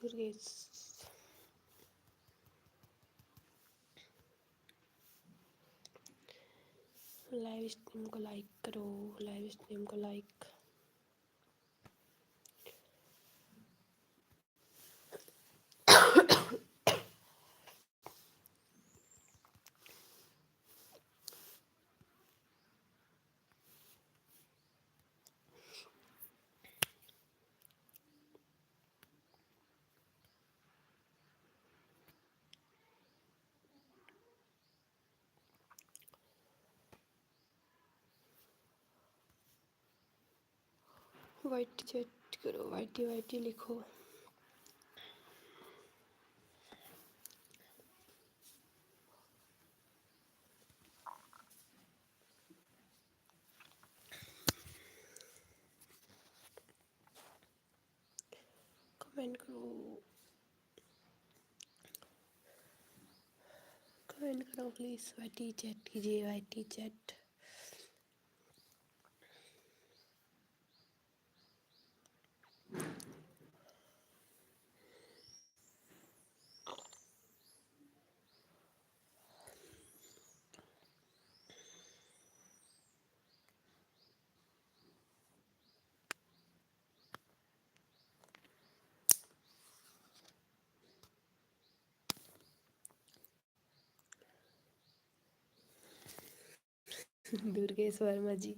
Durgesh live stream को like करो, live stream को लाइक। वाइटी चैट करो, वाइटी वाइटी लिखो। कमेंट करो, कमेंट करो प्लीज। वाइटी चैट कीजिए, वाइटी चैट। दुर्गेश वर्मा जी।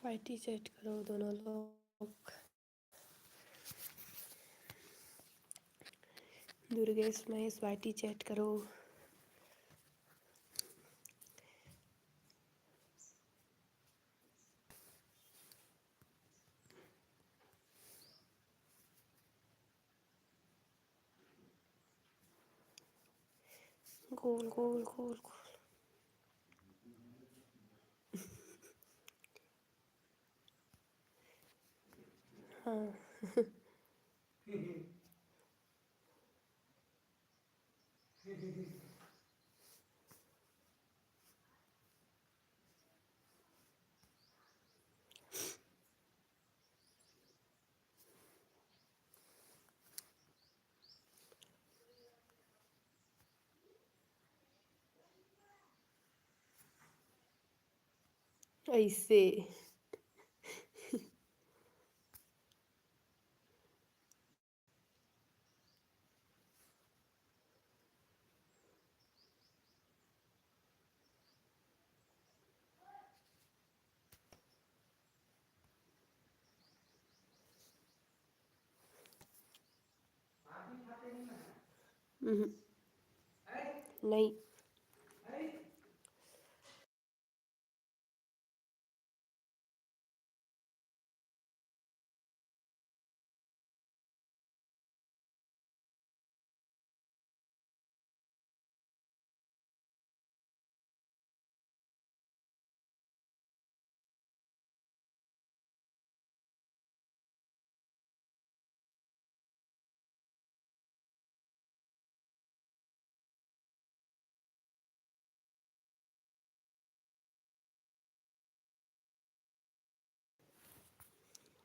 वाइटी चैट करो दोनों लोग। दुर्गेश महेश वाइटी चैट करो। गोल गोल गोल गोल। हाँ ऐसे। नहीं।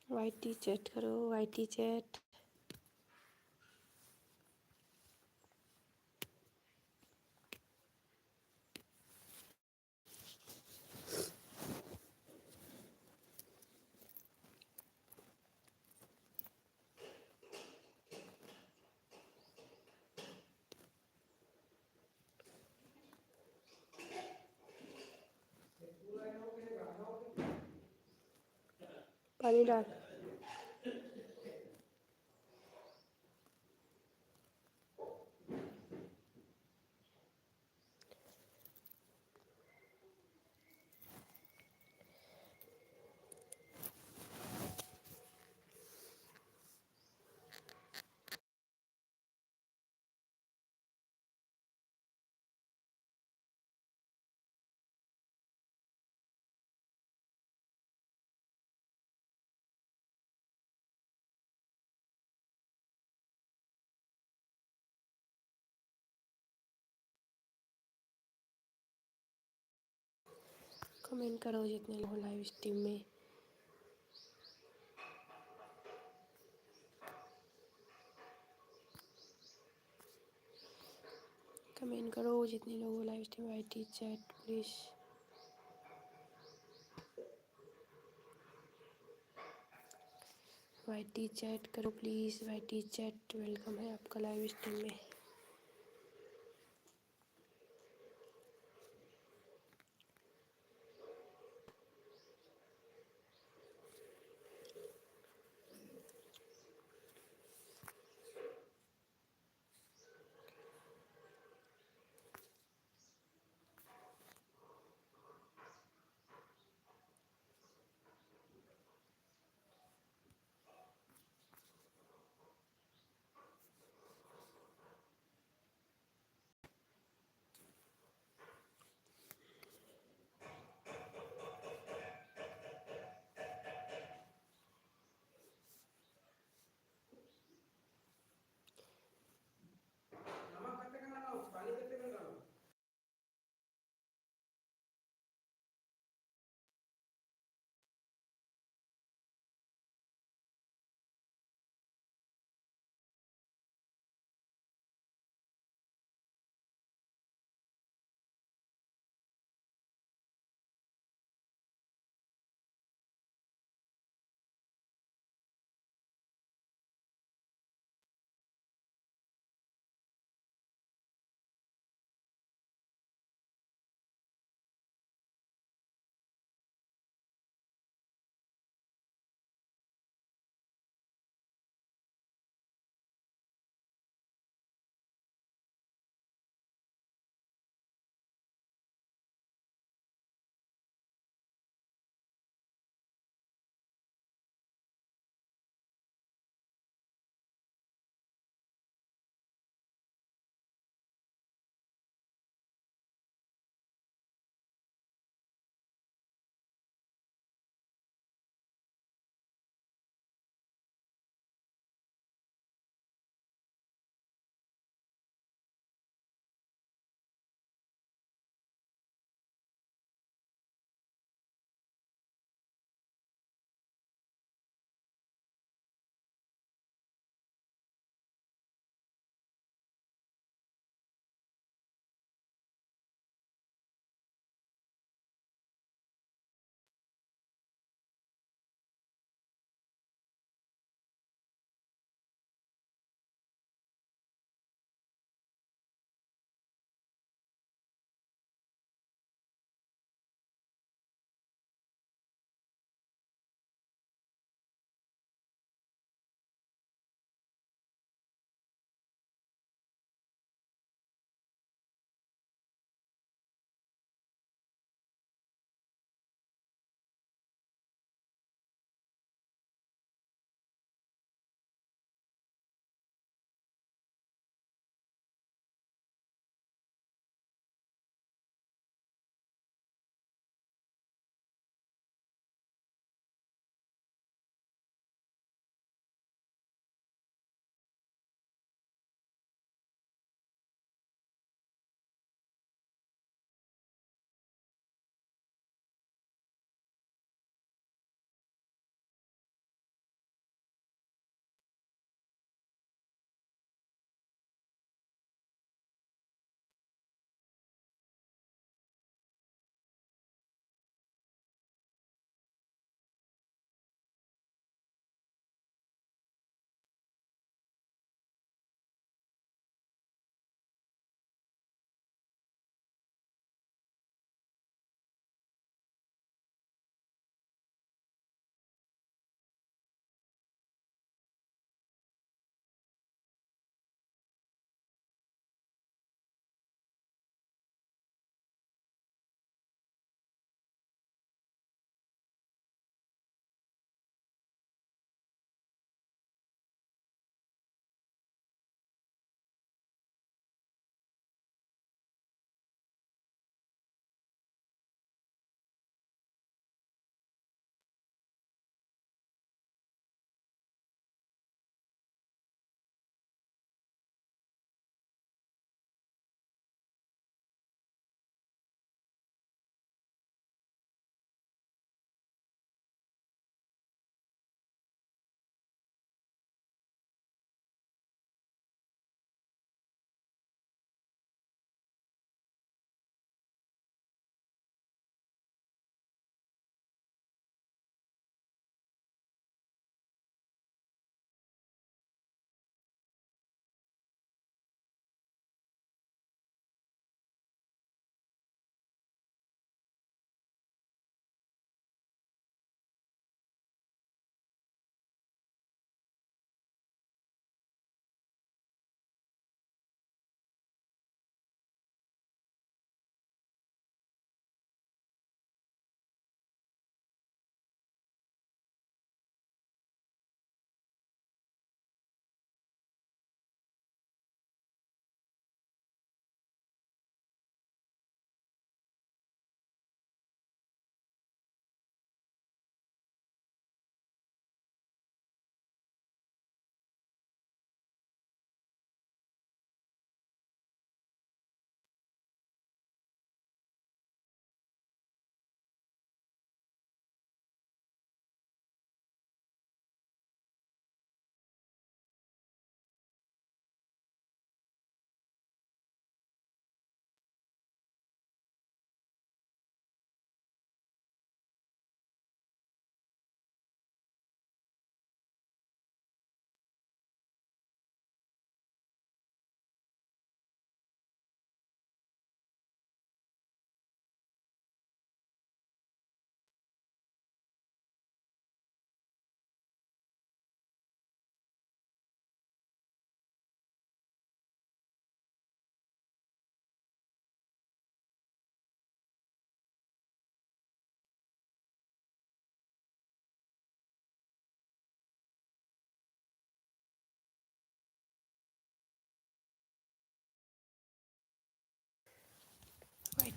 वाइटी चैट करो, वाइटी चैट। पानी डाल। कमेंट करो जितने लोग लाइव स्ट्रीम में। कमेंट करो जितने लोग live stream. YT chat please. YT chat करो प्लीज़। वाईटी चैट वेलकम है आपका लाइव स्ट्रीम में।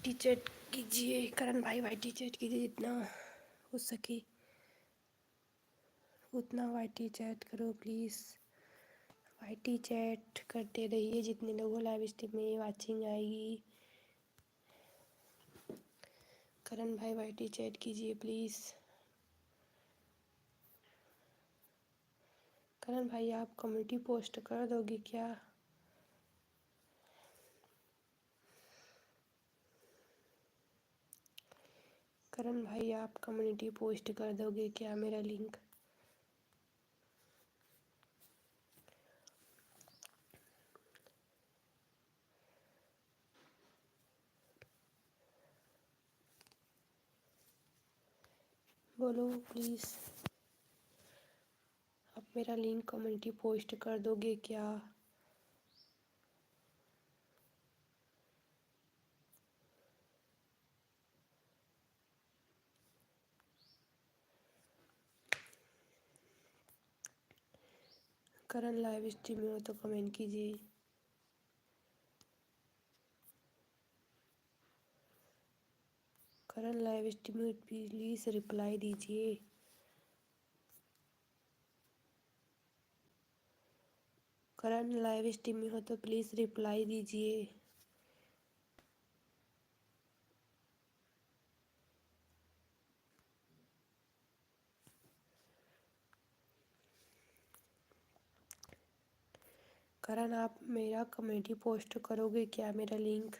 वाईटी चैट कीजिए करण भाई, वाईटी चैट कीजिए जितना हो सके उतना वाईटी चैट करो प्लीज़। वाईटी चैट करते रहिए, जितने लोगों लाइव स्ट्रीम में वाचिंग आएगी। करण भाई वाईटी चैट कीजिए प्लीज़। करण भाई आप कम्युनिटी पोस्ट कर दोगे क्या? करण भाई आप कम्युनिटी पोस्ट कर दोगे क्या मेरा लिंक? बोलो प्लीज़, आप मेरा लिंक कम्युनिटी पोस्ट कर दोगे क्या? करण लाइव स्ट्रीम में हो तो कमेंट कीजिए। करण लाइव स्ट्रीम में प्लीज़ रिप्लाई दीजिए। करण लाइव स्ट्रीम में हो तो प्लीज़ रिप्लाई दीजिए। करण आप मेरा कम्युनिटी पोस्ट करोगे क्या मेरा लिंक?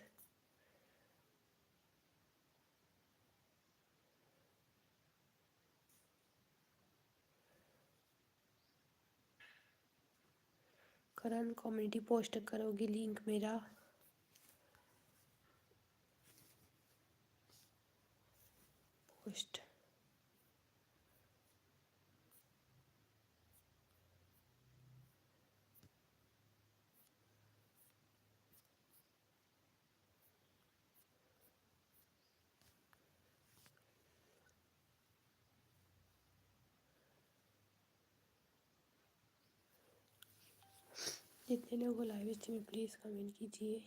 करण कम्युनिटी पोस्ट करोगे लिंक मेरा? पोस्ट जितने लोग हो लाइव स्ट्रीम में प्लीज़ कमेंट कीजिए।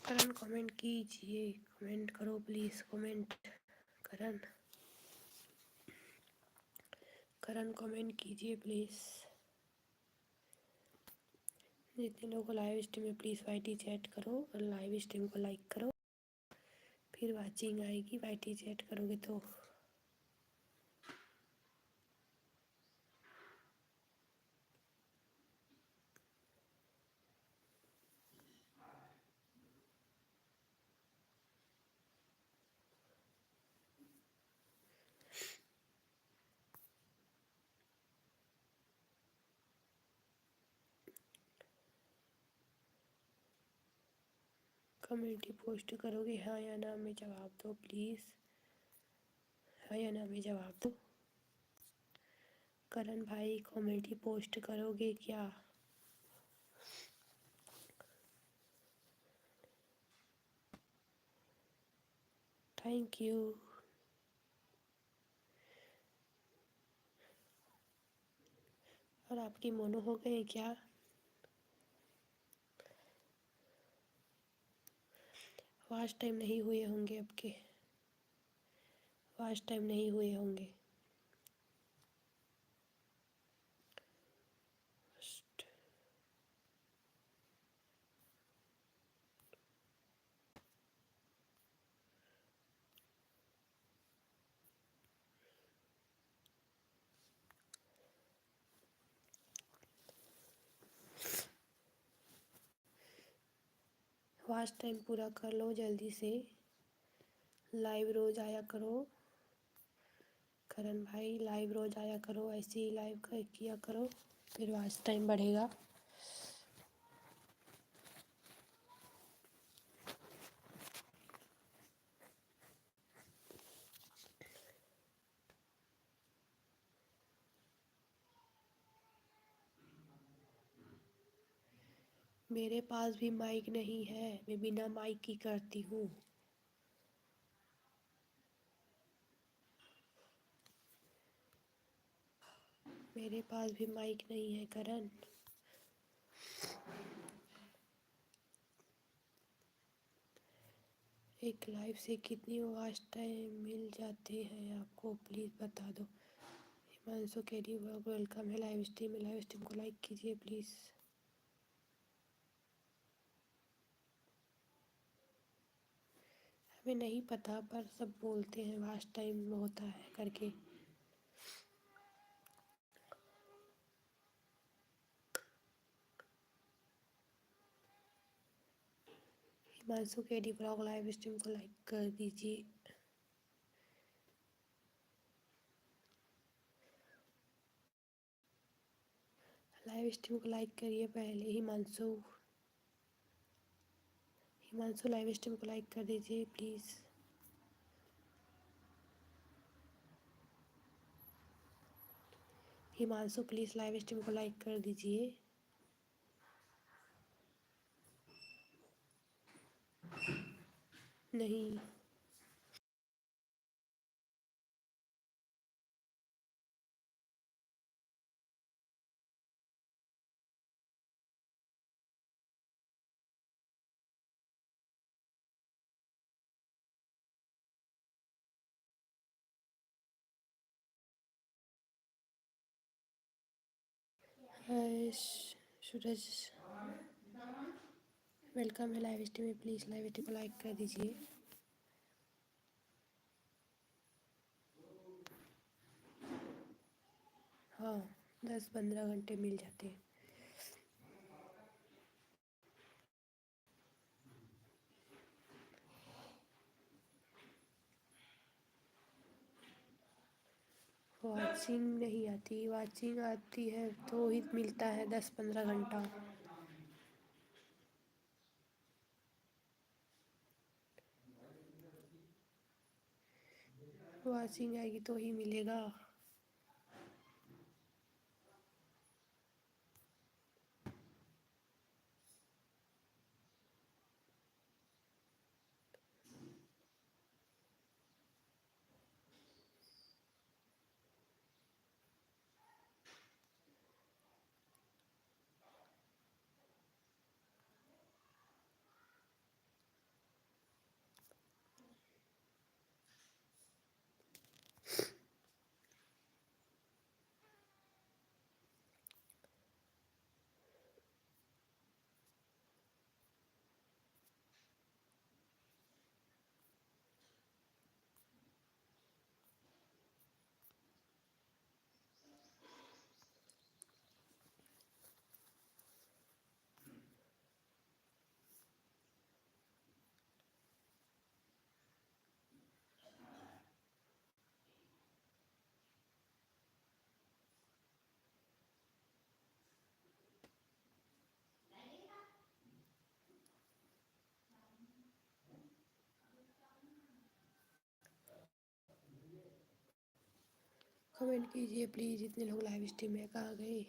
करण कमेंट कीजिए, कमेंट करो please, comment. Karan Karan comment कीजिए प्लीज़। जितने लोग हो लाइव स्ट्रीम में प्लीज़ वाईटी चैट करो और लाइव स्ट्रीम को लाइक करो, फिर वाचिंग आएगी। वाईटी चैट करोगे तो कम्युनिटी पोस्ट करोगे हाँ या ना में जवाब दो प्लीज़। हाँ या ना में जवाब दो। करण भाई कम्युनिटी पोस्ट करोगे क्या? Thank you. और आपकी मोनो हो गए क्या? वाच टाइम नहीं हुए होंगे आपके, वाच टाइम नहीं हुए होंगे। वाच टाइम पूरा कर लो जल्दी से, लाइव रोज आया करो। करण भाई लाइव रोज आया करो, ऐसे ही लाइव किया करो, फिर वाच टाइम बढ़ेगा। मेरे पास भी माइक नहीं है, मैं बिना माइक की करती हूँ। मेरे पास भी माइक नहीं है करण। एक लाइव से कितनी वॉच टाइम मिल जाती है आपको, प्लीज़ बता दो। हिमांशु केडी व्लॉग वेलकम है लाइव स्ट्रीम में। लाइव स्ट्रीम को लाइक कीजिए प्लीज़। हमें नहीं पता पर सब बोलते हैं वॉच टाइम होता है करके। Himanshu KD vlog live stream को लाइक कर दीजिए। लाइव स्ट्रीम को लाइक करिए पहले। हिमांशु लाइव स्ट्रीम को लाइक कर दीजिए please. Himanshu please live stream को लाइक कर दीजिए। नहीं, सूरज वेलकम है लाइव स्ट्रीम में। प्लीज़ लाइव स्ट्रीम को लाइक कर दीजिए। हाँ, 10-15 घंटे मिल जाते हैं। वॉचिंग नहीं आती, वॉचिंग आती है तो ही मिलता है 10-15 घंटा। वॉचिंग आएगी तो ही मिलेगा। कमेंट कीजिए प्लीज़। जितने लोग लाइव स्ट्रीम में कहाँ गए।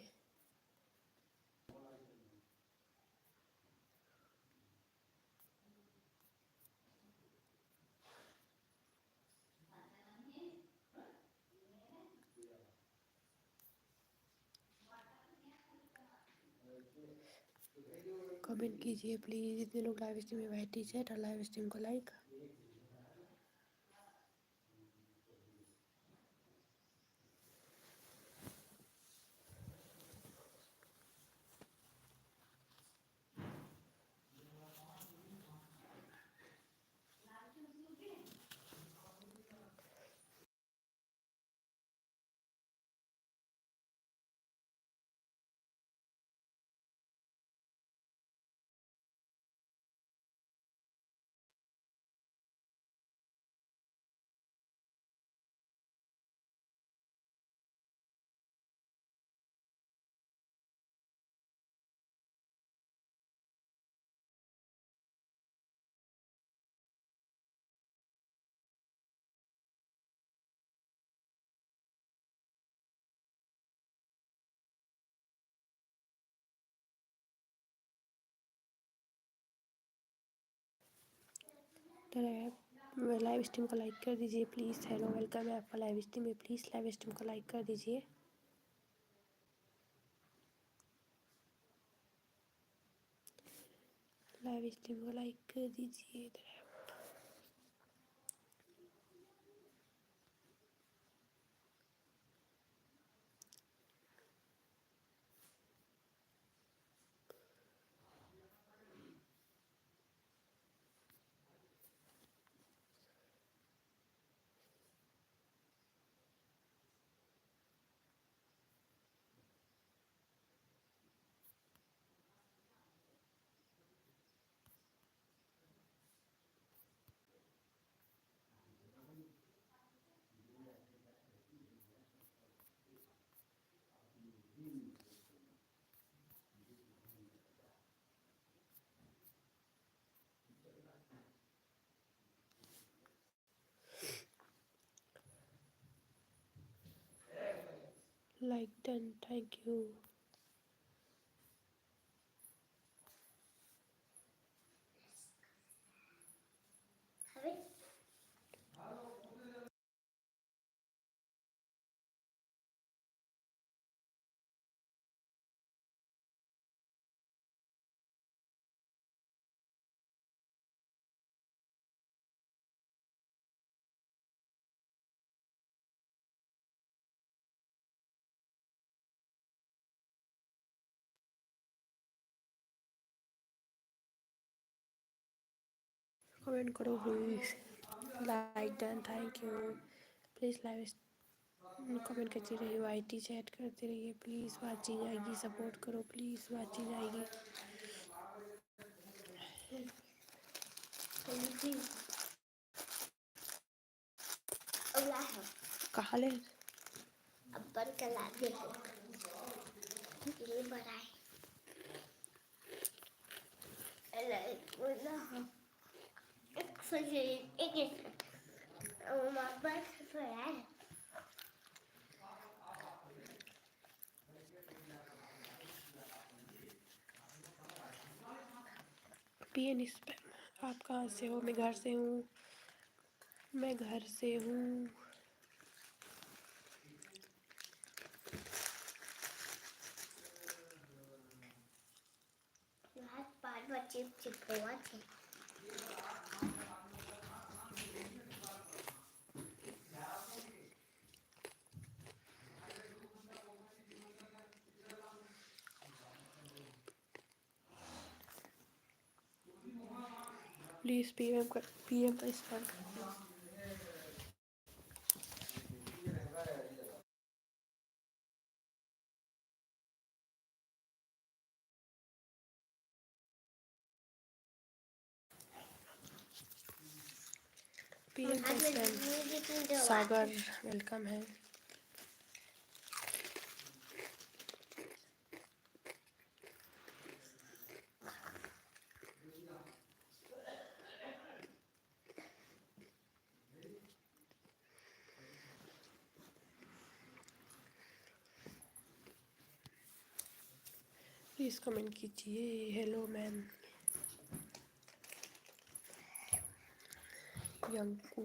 कमेंट कीजिए प्लीज़। जितने लोग लाइव स्ट्रीम में बैठी चैट और लाइव स्ट्रीम को लाइक। लाइव स्ट्रीम को लाइक कर दीजिए प्लीज़। हेलो वेलकम है आपका लाइव स्ट्रीम में। प्लीज़ लाइव स्ट्रीम को लाइक कर दीजिए। लाइव स्ट्रीम को लाइक कर दीजिए। Like done, thank you. Comment करो please, like done, thank you. Please live comment करती रहिए, वाईटी चैट करते रहिए प्लीज़, वाचिंग आएगी, सपोर्ट करो प्लीज़, वाचिंग आएगी। कहाँ ले अपन कला दे ये बनाए एक सही एक मामा से यार पीएन इस पे। आप कहाँ से हो? मैं घर से हूँ, मैं घर से हूँ। यार पांच बच्चे चिपकवा थे प्लीज़ पीएम का इस्तेमाल करो। पीएम का इस्तेमाल। सागर वेलकम है। प्लीज़ कमेंट कीजिए। Hello ma'am. Yanku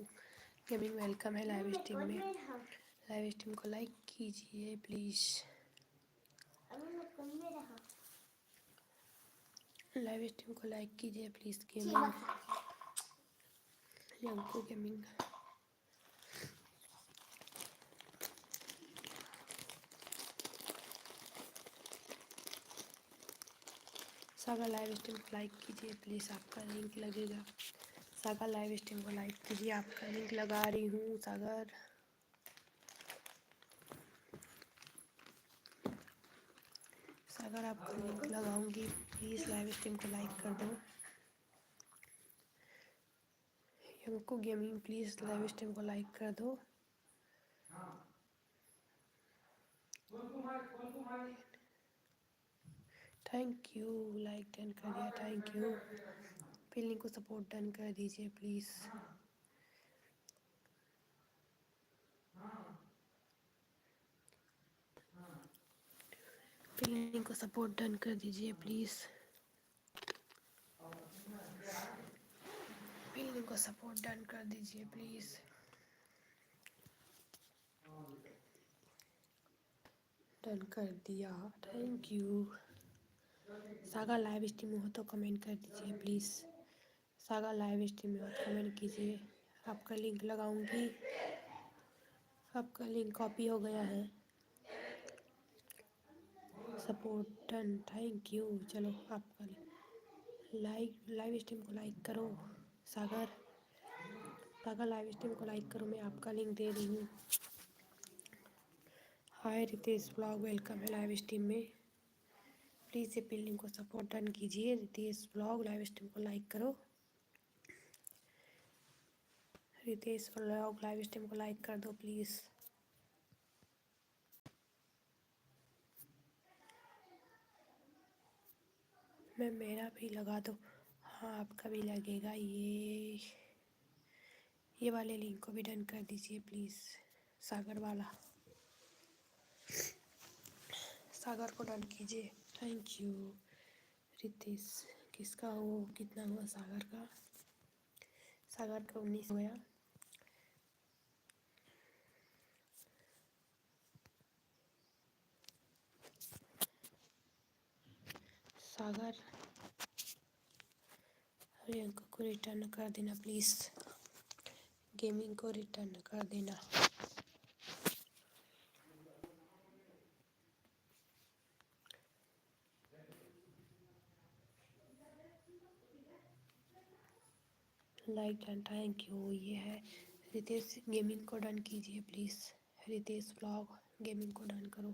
gaming welcome है लाइव स्ट्रीम में। लाइव स्ट्रीम को लाइक कीजिए प्लीज़। लाइव स्ट्रीम को लाइक कीजिए please. Gaming Yanku gaming. Sagar live stream को लाइक कीजिए प्लीज़, आपका लिंक लगेगा। सागर लाइव स्ट्रीम को लाइक कीजिए, आपका लिंक लगा रही हूँ। सागर सागर आपका लिंक लगाऊंगी, प्लीज़ लाइव स्ट्रीम को लाइक कर दो। यंकू गेमिंग प्लीज़ लाइव स्ट्रीम को लाइक कर दो। थैंक यू, लाइक डन कर दिया, थैंक यू। लिंक को सपोर्ट डन कर दीजिए प्लीज़। लिंक को सपोर्ट डन कर दीजिए प्लीज़। लिंक को सपोर्ट डन कर दीजिए प्लीज़। डन कर दिया, thank you. Saga live stream में हो तो कमेंट कर दीजिए प्लीज़। सागा लाइव स्ट्रीम में हो तो कमेंट कीजिए, आपका लिंक लगाऊंगी। आपका लिंक कॉपी हो गया है। Support done, thank you. चलो आपका लाइव स्ट्रीम को लाइक करो। सागर सागर लाइव स्ट्रीम को लाइक करो, मैं आपका लिंक दे रही हूँ। हाय रितेश ब्लॉग वेलकम है लाइव स्ट्रीम में। प्लीज़ ये लिंक को सपोर्ट डन कीजिए। रितेश ब्लॉग लाइव स्ट्रीम को लाइक करो। रितेश ब्लॉग लाइव स्ट्रीम को लाइक कर दो प्लीज़। मैं मेरा भी लगा दो। हाँ आपका भी लगेगा। ये वाले लिंक को भी डन कर दीजिए प्लीज़, सागर वाला। सागर को डन कीजिए। Thank you Ritesh. किसका वो कितना हुआ सागर का? सागर का 19 हो गया। सागर प्रियंका को रिटर्न कर देना प्लीज़। गेमिंग को रिटर्न कर देना। Like done, thank you. ये है रितेश। गेमिंग को डन कीजिए प्लीज़। रितेश ब्लॉग गेमिंग को डन करो।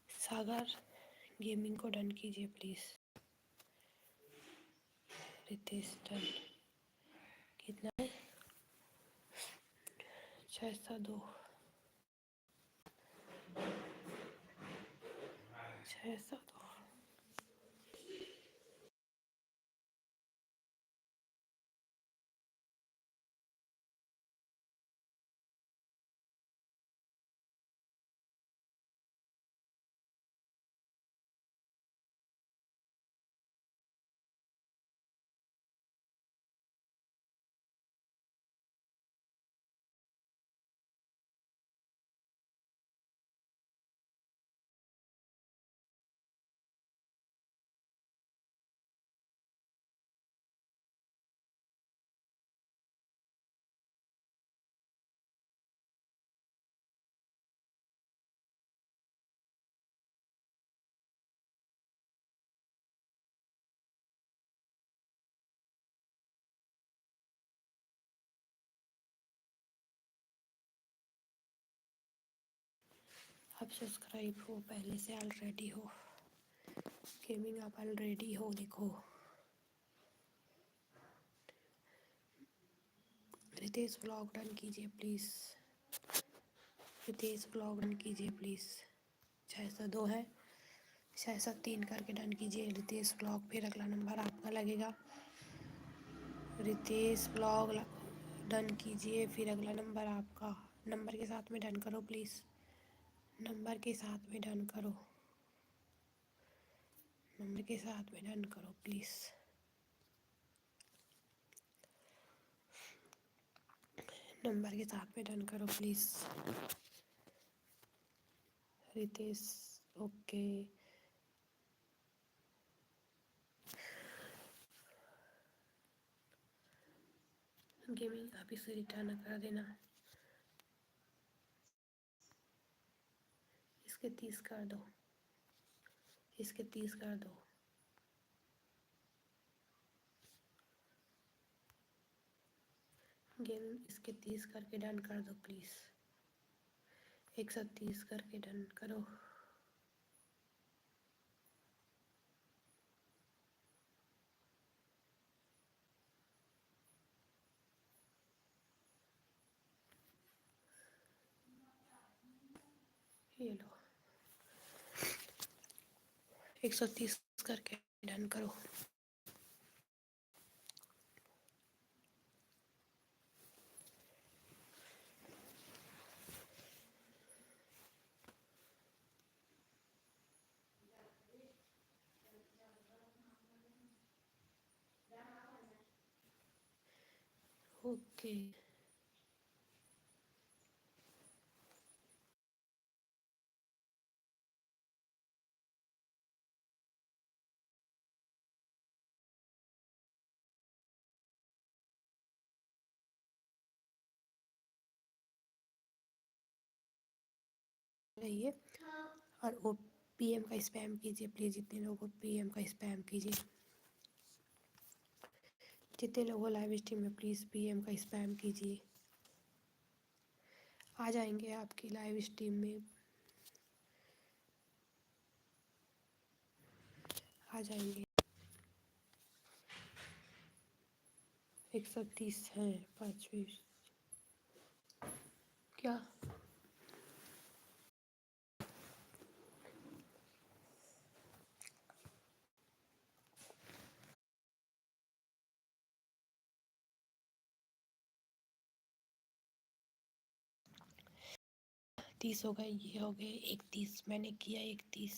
सागर गेमिंग को डन कीजिए प्लीज़। रितेश डन। कितना है? 602 602। आप सब्सक्राइब हो पहले से ऑलरेडी हो। गेमिंग आप ऑलरेडी हो। देखो रितेश ब्लॉग डन कीजिए प्लीज़। रितेश ब्लॉग डन कीजिए प्लीज़। 602 है। 603 करके डन कीजिए रितेश ब्लॉग। फिर अगला नंबर आपका लगेगा। रितेश ब्लॉग डन कीजिए, फिर अगला नंबर आपका। नंबर के साथ में डन करो प्लीज़। नंबर के साथ में डन करो। नंबर के साथ में डन करो प्लीज़। नंबर के साथ में डन करो प्लीज़। रितेश ओके। गेमिंग आप इसे रिटर्न कर देना। इसके 30 कर दो। इसके 30 कर दो। गेमिंग इसके 30 करके डन कर दो प्लीज़। 130 करके डन करो। ये लो 130 करके डन करो। ओके रहिए। और वो पीएम का स्पैम कीजिए प्लीज़। जितने लोग हो पीएम का स्पैम कीजिए। जितने लोग हो लाइव स्ट्रीम में प्लीज़ पीएम का स्पैम कीजिए। आ जाएंगे आपकी लाइव स्ट्रीम में। आ जाएंगे। 130 हैं 5 क्या? 30 हो गए, ये हो गए 31, मैंने किया 31।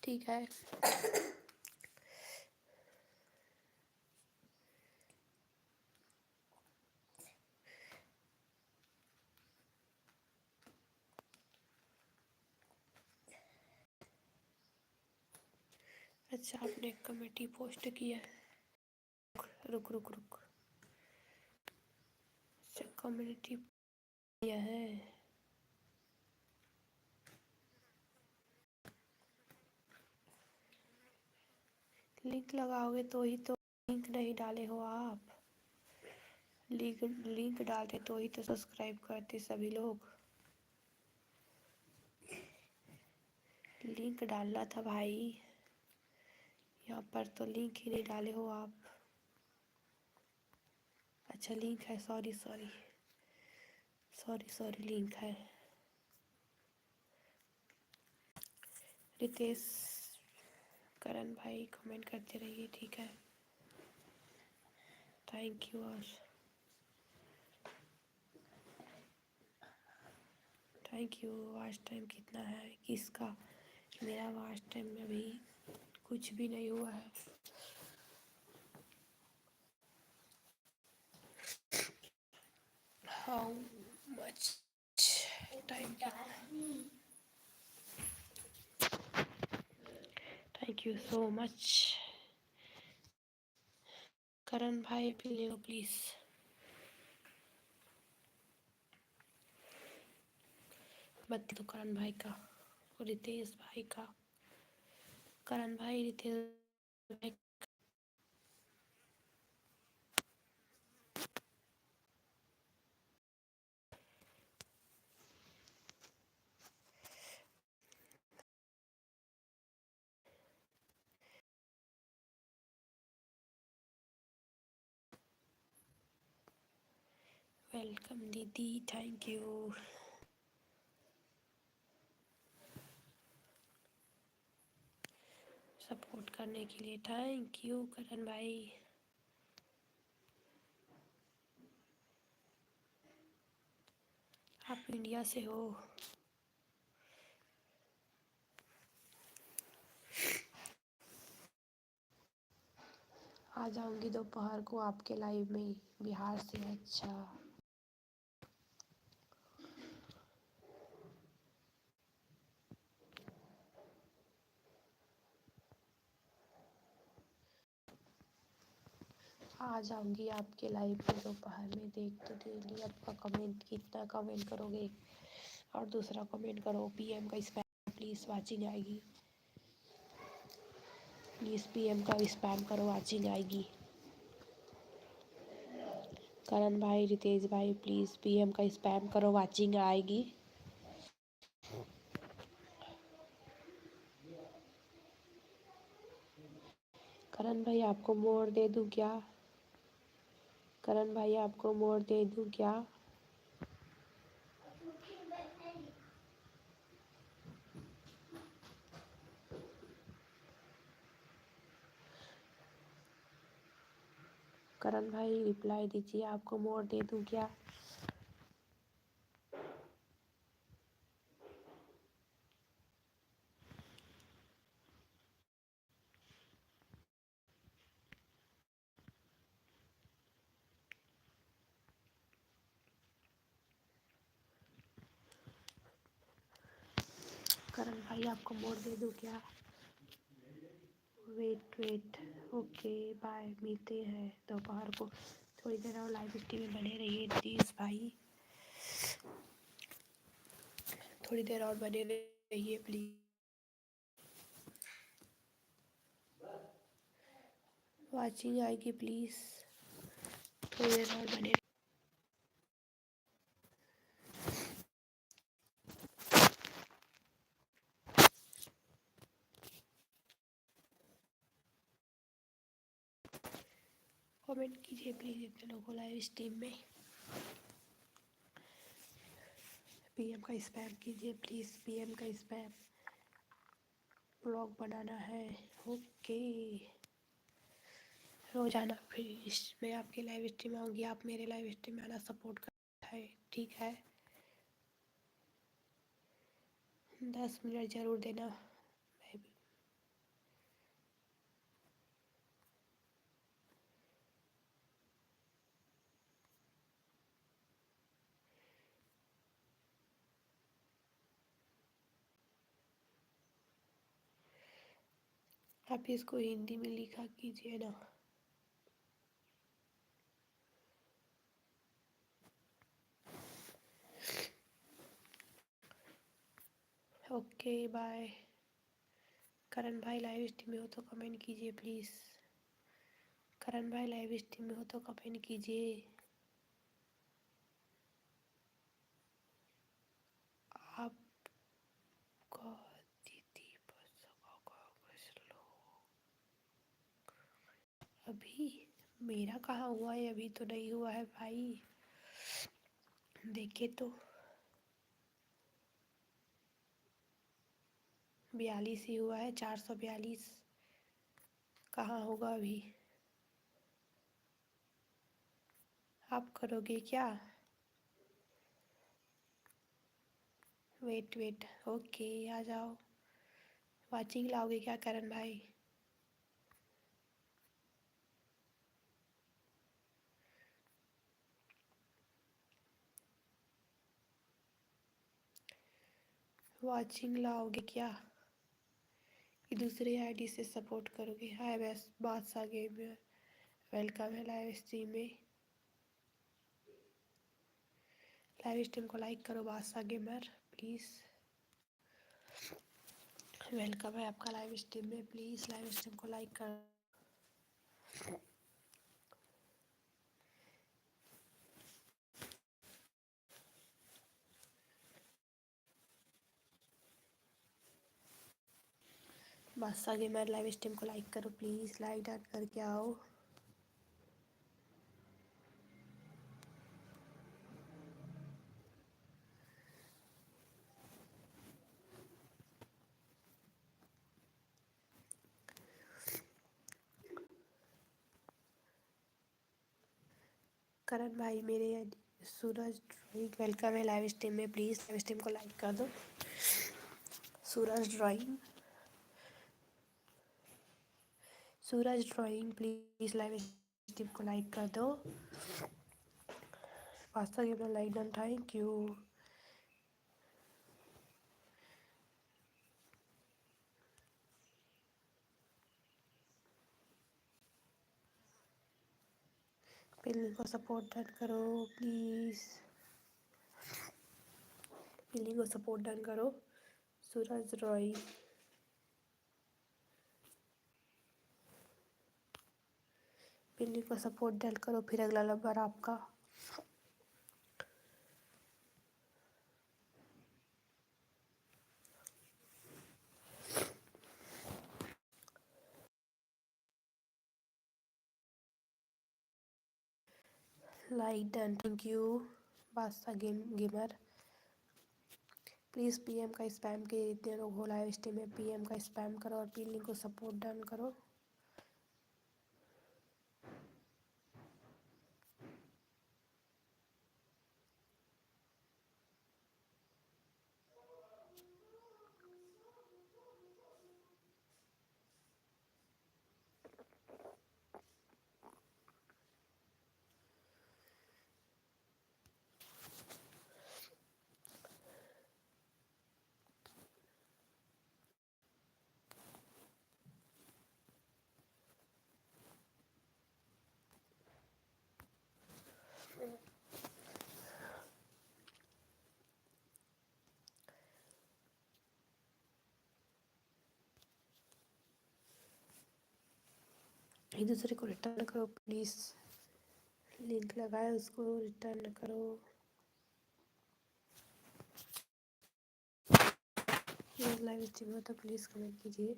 ठीक है। अच्छा, आपने कमेटी पोस्ट किया है? रुक रुक रुक। अच्छा, कम्युनिटी किया है। लिंक लगाओगे तो ही तो। लिंक नहीं डाले हो आप। लिंक डालते तो ही तो सब्सक्राइब करते सभी लोग। लिंक डालना था भाई। यहाँ पर तो लिंक ही नहीं डाले हो आप। अच्छा, लिंक है, sorry sorry sorry sorry, link है। रितेश, करण भाई कमेंट करते रहिए, ठीक है। Thank you. और थैंक यू। वॉच टाइम कितना है किसका? मेरा वॉच टाइम में अभी कुछ भी नहीं हुआ है। How much time? Thank you so much. Karan भाई भी ले लो प्लीज़। बत्ती तो करण भाई का, रितेश भाई का। करण भाई, रितेश भाई। वेलकम दीदी, थैंक यू सपोर्ट करने के लिए। थैंक यू करण भाई। आप इंडिया से हो? आ जाऊंगी दोपहर को आपके लाइव में, बिहार से। अच्छा, आ जाऊंगी आपके लाइव में दोपहर में। देख तो डेली आपका कमेंट, कितना कमेंट करोगे? और दूसरा कमेंट करो, पीएम का स्पैम प्लीज़, वाचिंग आएगी। प्लीज़ पीएम का स्पैम करो, वाचिंग आएगी। करण भाई, रितेश भाई, प्लीज़ पीएम का स्पैम करो, वाचिंग आएगी। करण भाई, आपको मोड़ दे दूं क्या? करण भाई, आपको मोड़ दे दूं क्या? करण भाई रिप्लाई दीजिए, आपको मोड़ दे दूं क्या? करण भाई, आपको मोड़ दे दूं क्या? वेट वेट, ओके बाय, मिलते हैं दोपहर को। थोड़ी देर और लाइव स्ट्रीम में बने रहिए प्लीज़ भाई, थोड़ी देर और बने रहिए प्लीज़। वाचिंग आएगी प्लीज़, थोड़ी देर और बने। कमेंट कीजिए प्लीज़ इतने लोगों लाइव स्ट्रीम में। पीएम का स्पैम कीजिए प्लीज़, पीएम का स्पैम। ब्लॉग बनाना है, ओके। रोज़ाना फिर मैं आपके लाइव स्ट्रीम आऊँगी, आप मेरे लाइव स्ट्रीम में आना, सपोर्ट करना है, ठीक है। 10 मिनट ज़रूर देना। मैं भी आप इसको हिंदी में लिखा कीजिए ना। Okay bye. करण भाई लाइव स्ट्रीम में हो तो कमेंट कीजिए प्लीज़। करण भाई लाइव स्ट्रीम में हो तो कमेंट कीजिए। आपका दीदी बस अभी मेरा कहाँ हुआ है, अभी तो नहीं हुआ है भाई। देखे तो 42 ही हुआ है, 442 कहाँ होगा अभी। आप करोगे क्या? वेट वेट ओके आ जाओ। वाचिंग लाओगे क्या करण भाई? वाचिंग लाओगे क्या कि दूसरे आईडी से सपोर्ट करोगे? हाय बस बादशाह गेमर, वेलकम है लाइव स्ट्रीम में। लाइव स्ट्रीम को लाइक करो बादशाह गेमर प्लीज़। वेलकम है आपका लाइव स्ट्रीम में, प्लीज़ लाइव स्ट्रीम को लाइक करो। बादशाह गेमर लाइव स्ट्रीम को लाइक करो प्लीज़, लाइक डन करके आओ। करण भाई मेरे सूरज ड्राइंग वेलकम है लाइव स्ट्रीम में, प्लीज़ लाइव स्ट्रीम को लाइक कर दो। सूरज ड्राइंग प्लीज़ लाइव स्ट्रीम को लाइक कर दो। Pasta game like done, thank you. पिल्ली को सपोर्ट डन करो प्लीज़, पिल्ली को सपोर्ट डन करो। सूरज रॉय पिल्ली को सपोर्ट डन करो, फिर अगला नंबर आपका। Like done, thank you. बादशाह गेमर प्लीज़ पीएम का स्पैम के इतने लोग हो लाइव स्ट्रीम में, पीएम का स्पैम करो और पिल्ली को सपोर्ट डन करो। एक दूसरे को रिटर्न करो प्लीज़, लिंक लगाए उसको रिटर्न करो। लाइव स्ट्रीम हो तो प्लीज़ कमेंट कीजिए।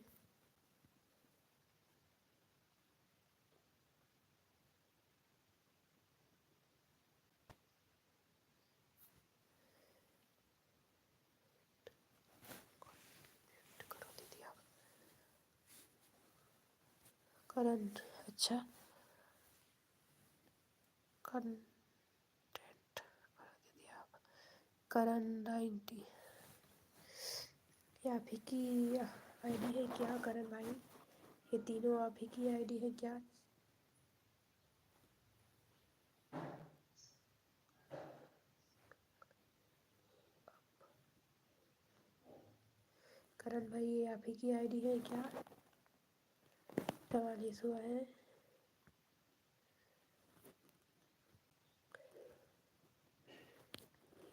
करो दीदी आप। करण अच्छा कंटेंट करो दीदी आप। करण 90 ये आप ही की आईडी है क्या करण भाई? ये तीनों आप ही की आईडी है क्या? करण भाई ये आप ही की आईडी है क्या? 44 हुआ है।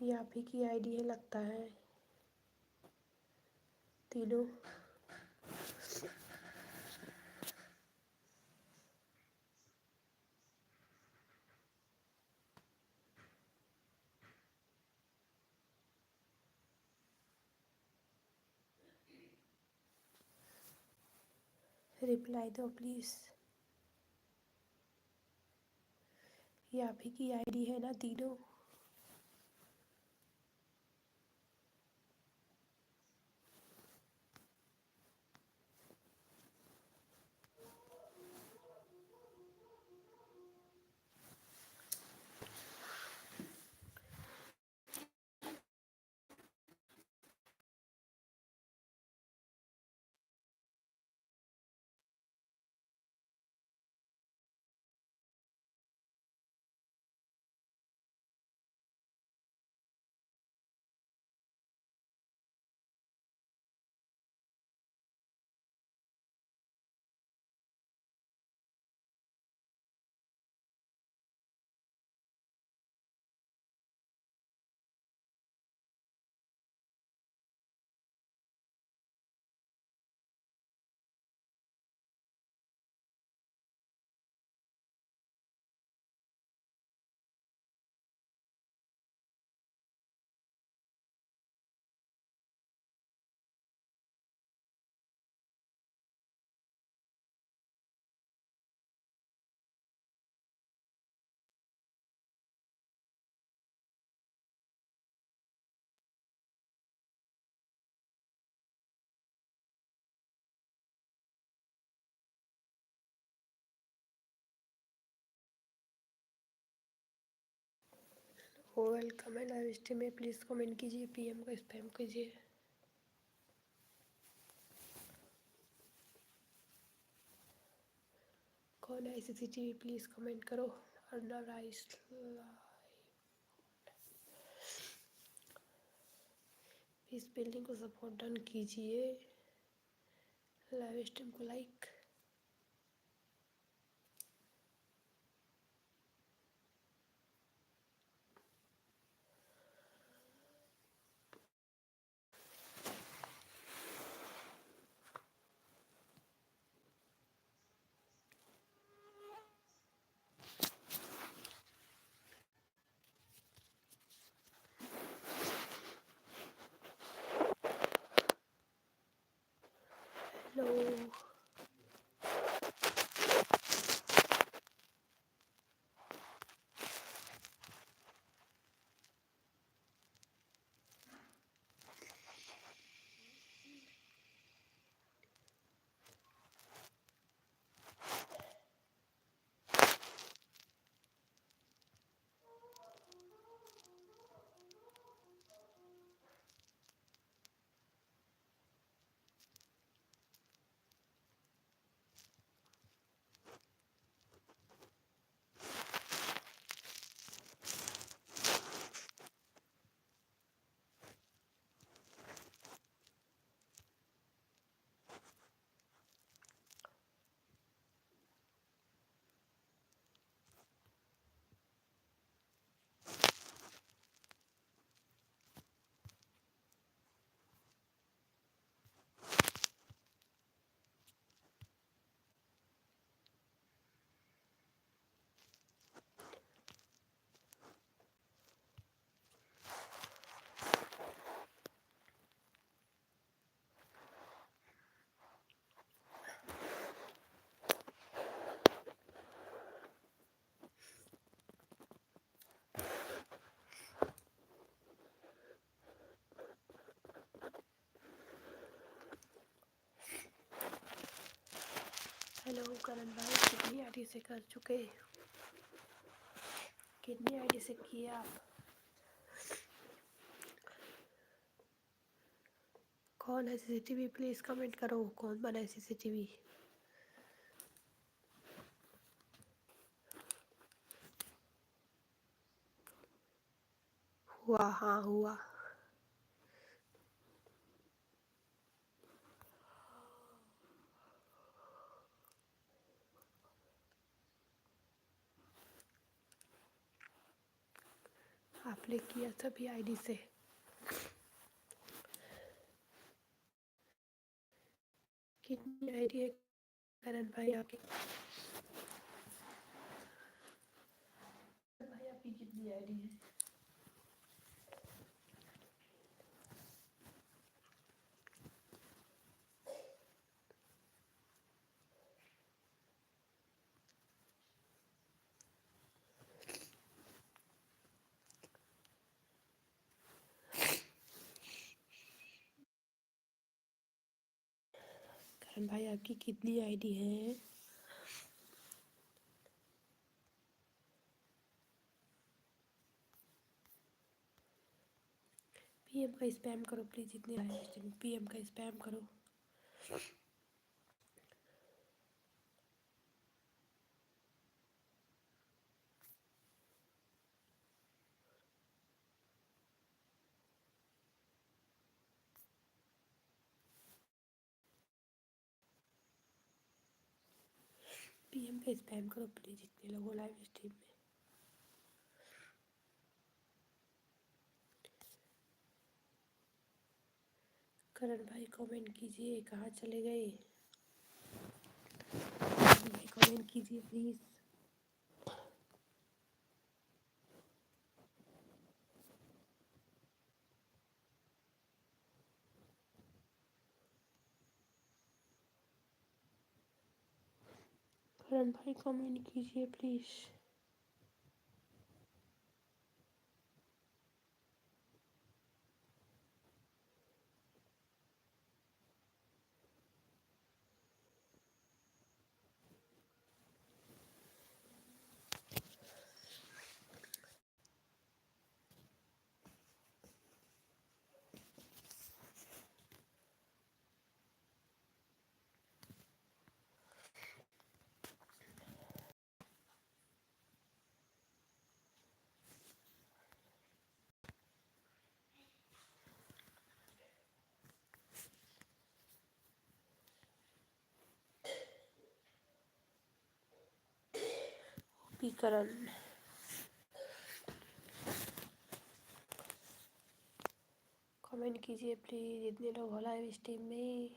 ये आप ही की आईडी है लगता है तीनों। रिप्लाई दो प्लीज। ये आप ही की आईडी है ना तीनों? वेलकम है लाइव स्ट्रीम में, प्लीज़ कमेंट कीजिए, पीएम को स्पैम कीजिए। कौन है सीसीटीवी प्लीज़ कमेंट करो। अर्नव राइस इस बिल्डिंग को सपोर्ट डन कीजिए, लाइव स्ट्रीम को लाइक। हेलो हेलो करण भाई, कितनी आईडी से कर चुके? कितनी आईडी से किए आप? कौन है सीसीटीवी? प्लीज कमेंट करो, कौन बनाए सीसीटीवी? हुआ, हाँ हुआ। आपने किया सभी आईडी से। कितनी आईडी है करण भाई आपकी? भाई आपकी कितनी आईडी है? करण भाई आपकी कितनी आईडी है? पीएम का स्पैम करो प्लीज, जितने आए पीएम का स्पैम करो। पीएम का स्पैम करो प्लीज, जितने लोग लाइव स्ट्रीम में। करण भाई कमेंट कीजिए, कहाँ चले गए? भाई कमेंट कीजिए प्लीज। करण भाई कमेंट कीजिए प्लीज। करण कमेंट कीजिए प्लीज, जितने लोग हो लाइव स्ट्रीम में।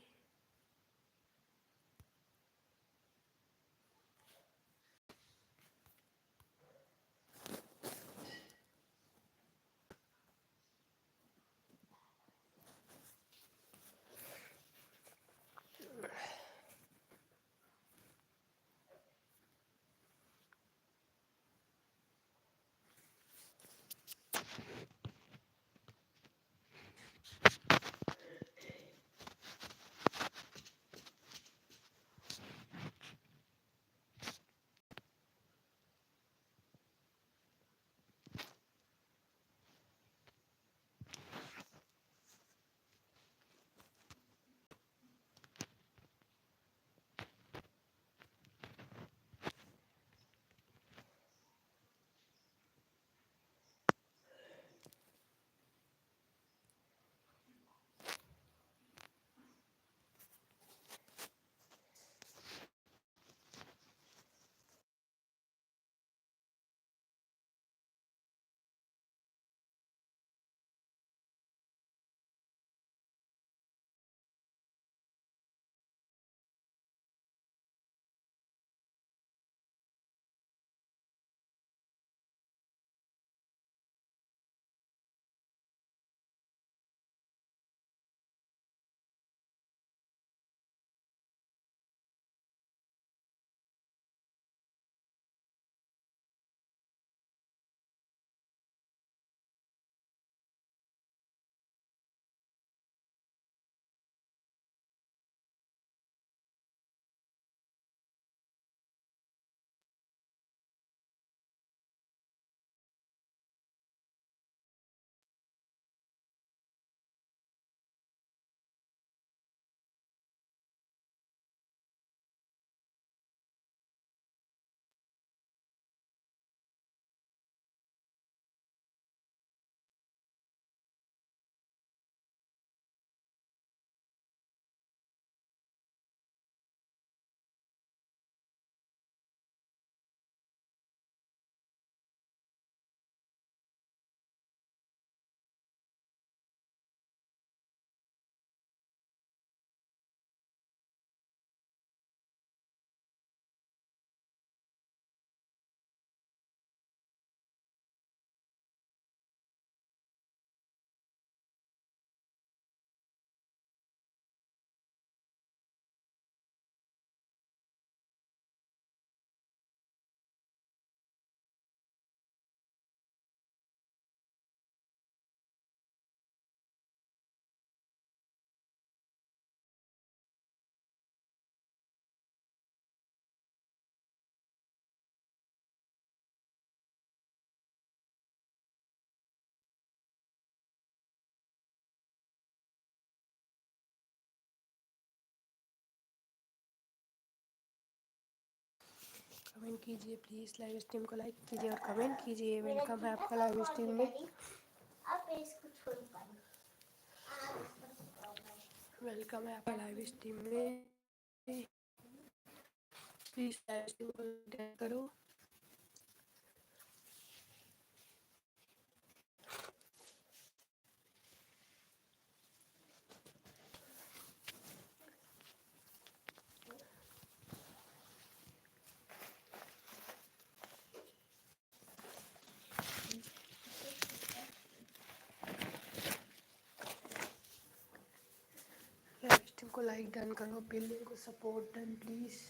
कमेंट कीजिए प्लीज़, लाइव स्ट्रीम को लाइक कीजिए और कमेंट कीजिए। वेलकम है आपका लाइव स्ट्रीम में। अब मैं इसको छोड़ पाऊँ। वेलकम है आपका लाइव स्ट्रीम में। प्लीज़ लाइव स्ट्रीम को लाइक करो। लाइव स्ट्रीम को लाइक डन करो, बिल्डिंग को सपोर्ट डन प्लीज़।